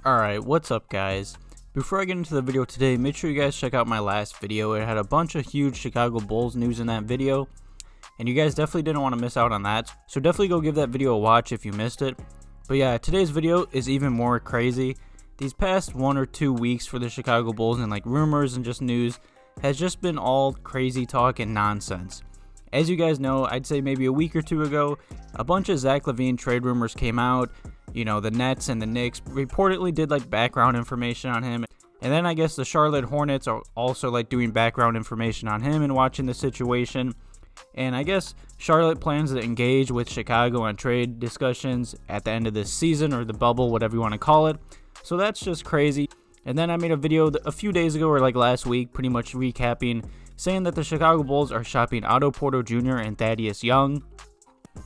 Alright, what's up guys? Before I get into the video today, make sure you guys check out my last video. It had a bunch of huge Chicago Bulls news in that video, and you guys definitely didn't want to miss out on that, so definitely go give that video a watch if you missed it. But yeah, today's video is even more crazy. These past 1 or 2 weeks for the Chicago Bulls and like rumors and just news has just been all crazy talk and nonsense. As you guys know, I'd say maybe a week or two ago, a bunch of Zach LaVine trade rumors came out. You know, the Nets and the Knicks reportedly did like background information on him. And then I guess the Charlotte Hornets are also like doing background information on him and watching the situation. And I guess Charlotte plans to engage with Chicago on trade discussions at the end of this season, or the bubble, whatever you want to call it. So that's just crazy. And then I made a video a few days ago, or like last week, pretty much recapping, saying that the Chicago Bulls are shopping Otto Porter Jr. and Thaddeus Young.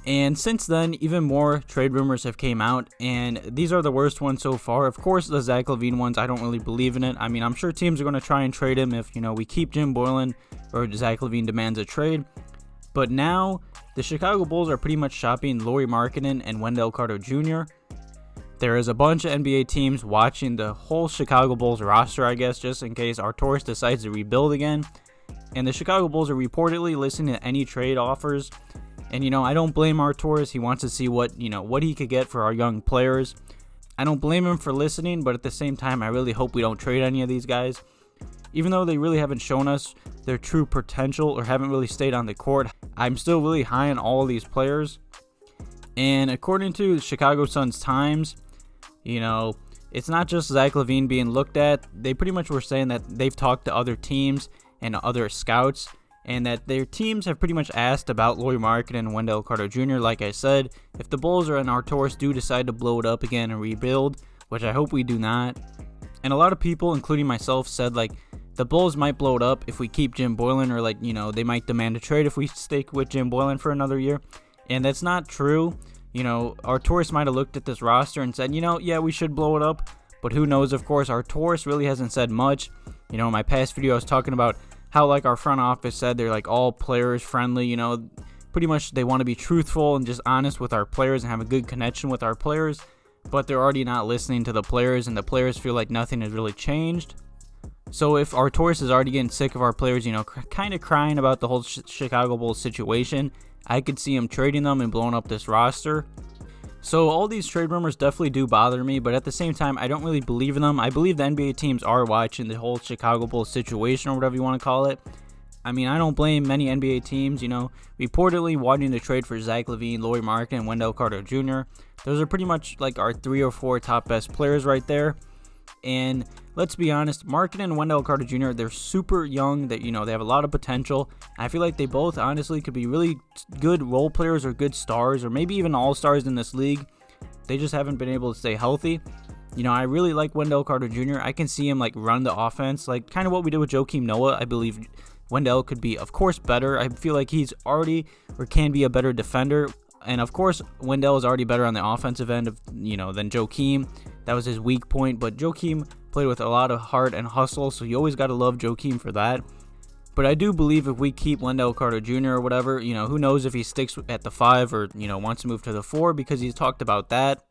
And since then, even more trade rumors have came out, and these are the worst ones so far. Of course, the Zach LaVine ones, I don't really believe in it. I mean, I'm sure teams are going to try and trade him if, you know, we keep Jim Boylen or Zach LaVine demands a trade. But now, the Chicago Bulls are pretty much shopping Lauri Markkanen and Wendell Carter Jr. There is a bunch of NBA teams watching the whole Chicago Bulls roster, I guess, just in case Arcidiacono decides to rebuild again. And the Chicago Bulls are reportedly listening to any trade offers. And, you know, I don't blame Arcidiacono. He wants to see what he could get for our young players. I don't blame him for listening, but at the same time, I really hope we don't trade any of these guys. Even though they really haven't shown us their true potential or haven't really stayed on the court, I'm still really high on all of these players. And according to Chicago Sun-Times, you know, it's not just Zach LaVine being looked at. They pretty much were saying that they've talked to other teams and other scouts, and that their teams have pretty much asked about Lauri Markkanen and Wendell Carter Jr. Like I said, if the Bulls or Arcidiacono do decide to blow it up again and rebuild, which I hope we do not. And a lot of people, including myself, said like the Bulls might blow it up if we keep Jim Boylen, or like, you know, they might demand a trade if we stick with Jim Boylen for another year. And that's not true. You know, Arcidiacono might have looked at this roster and said, you know, yeah, we should blow it up. But who knows, of course. Arcidiacono really hasn't said much. You know, in my past video I was talking about how like our front office said they're like all players friendly, you know, pretty much they want to be truthful and just honest with our players and have a good connection with our players, but they're already not listening to the players, and the players feel like nothing has really changed. So if Arcidiacono is already getting sick of our players, you know, kind of crying about the whole Chicago Bulls situation, I could see him trading them and blowing up this roster. So all these trade rumors definitely do bother me, but at the same time, I don't really believe in them. I believe the NBA teams are watching the whole Chicago Bulls situation, or whatever you want to call it. I mean, I don't blame many NBA teams, you know, reportedly wanting to trade for Zach LaVine, Lauri Markkanen, and Wendell Carter Jr. Those are pretty much like our 3 or 4 top best players right there. And let's be honest, Markkanen and Wendell Carter Jr., they're super young, that, you know, they have a lot of potential. I feel like they both honestly could be really good role players or good stars, or maybe even all-stars in this league. They just haven't been able to stay healthy. You know, I really like Wendell Carter Jr. I can see him like run the offense, like kind of what we did with Joakim Noah. I believe Wendell could be, of course, better. I feel like he's already, or can be, a better defender. And of course, Wendell is already better on the offensive end of, you know, than Joakim. That was his weak point, but Joakim played with a lot of heart and hustle, so you always got to love Joakim for that. But I do believe if we keep Wendell Carter Jr. or whatever, you know, who knows if he sticks at the 5 or, you know, wants to move to the 4, because he's talked about that.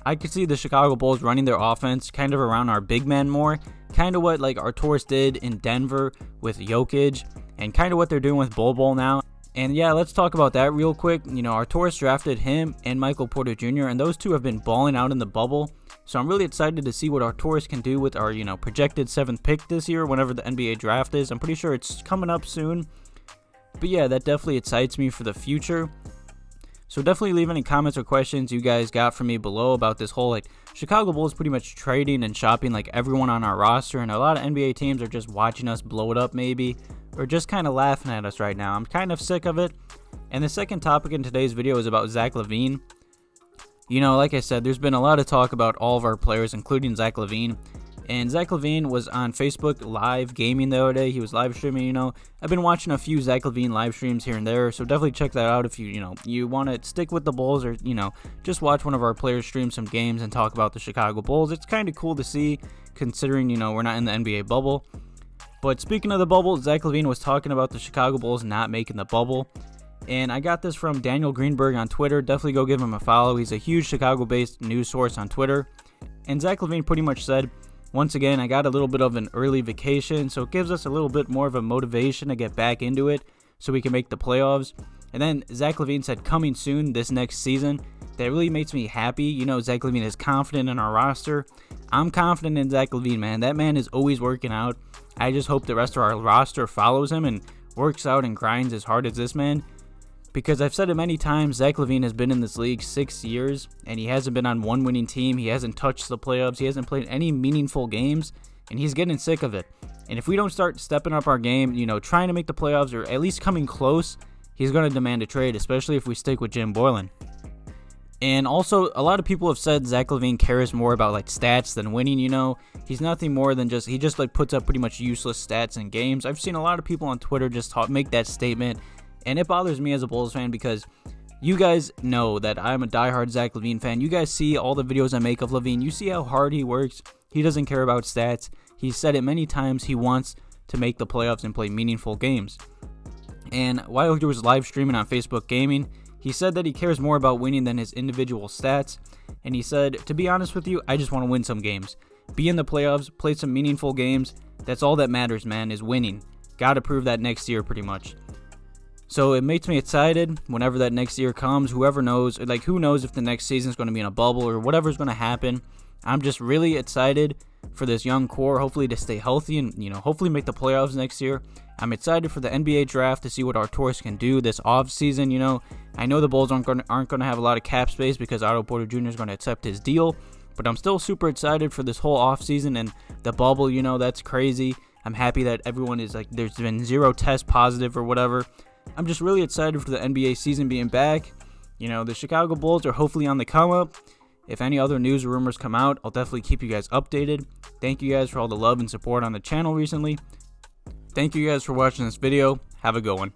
I could see the Chicago Bulls running their offense kind of around our big men more, kind of what like Arcidiacono did in Denver with Jokic, and kind of what they're doing with Bol now. And yeah, let's talk about that real quick. You know, Arcidiacono drafted him and Michael Porter Jr., and those two have been balling out in the bubble. So I'm really excited to see what Arcidiacono can do with our, you know, projected 7th pick this year, whenever the NBA draft is. I'm pretty sure it's coming up soon. But yeah, that definitely excites me for the future. So definitely leave any comments or questions you guys got for me below about this whole, like, Chicago Bulls pretty much trading and shopping like everyone on our roster, and a lot of NBA teams are just watching us blow it up maybe, or just kind of laughing at us right now. I'm kind of sick of it. And the second topic in today's video is about Zach LaVine. You know, like I said, there's been a lot of talk about all of our players, including Zach LaVine. And Zach LaVine was on Facebook live gaming the other day. He was live streaming, I've been watching a few Zach LaVine live streams here and there, so definitely check that out if you want to stick with the Bulls, or, just watch one of our players stream some games and talk about the Chicago Bulls. It's kind of cool to see, considering, we're not in the NBA bubble. But speaking of the bubble, Zach LaVine was talking about the Chicago Bulls not making the bubble. And I got this from Daniel Greenberg on Twitter. Definitely go give him a follow. He's a huge Chicago-based news source on Twitter. And Zach LaVine pretty much said, once again, I got a little bit of an early vacation, so it gives us a little bit more of a motivation to get back into it so we can make the playoffs. And then Zach LaVine said, coming soon this next season. That really makes me happy. Zach LaVine is confident in our roster. I'm confident in Zach LaVine, man. That man is always working out. I just hope the rest of our roster follows him and works out and grinds as hard as this man. Because I've said it many times, Zach LaVine has been in this league 6 years, and he hasn't been on one winning team. He hasn't touched the playoffs. He hasn't played any meaningful games, and he's getting sick of it. And if we don't start stepping up our game, trying to make the playoffs or at least coming close, he's going to demand a trade, especially if we stick with Jim Boylen. And also, a lot of people have said Zach LaVine cares more about stats than winning. He's nothing more than he puts up pretty much useless stats in games. I've seen a lot of people on Twitter just make that statement. And it bothers me as a Bulls fan because you guys know that I'm a diehard Zach LaVine fan. You guys see all the videos I make of LaVine. You see how hard he works. He doesn't care about stats. He's said it many times. He wants to make the playoffs and play meaningful games. And while he was live streaming on Facebook Gaming, he said that he cares more about winning than his individual stats. And he said, to be honest with you, I just want to win some games. Be in the playoffs, play some meaningful games. That's all that matters, man, is winning. Got to prove that next year pretty much. So it makes me excited whenever that next year comes. Whoever knows, who knows if the next season is going to be in a bubble or whatever's going to happen. I'm just really excited for this young core, hopefully to stay healthy and, hopefully make the playoffs next year. I'm excited for the NBA draft to see what our Tours can do this offseason. I know the Bulls aren't going to have a lot of cap space because Otto Porter Jr. is going to accept his deal, but I'm still super excited for this whole offseason and the bubble. That's crazy. I'm happy that everyone is there's been 0 test positive or whatever. I'm just really excited for the NBA season being back. The Chicago Bulls are hopefully on the come up. If any other news or rumors come out, I'll definitely keep you guys updated. Thank you guys for all the love and support on the channel recently. Thank you guys for watching this video. Have a good one.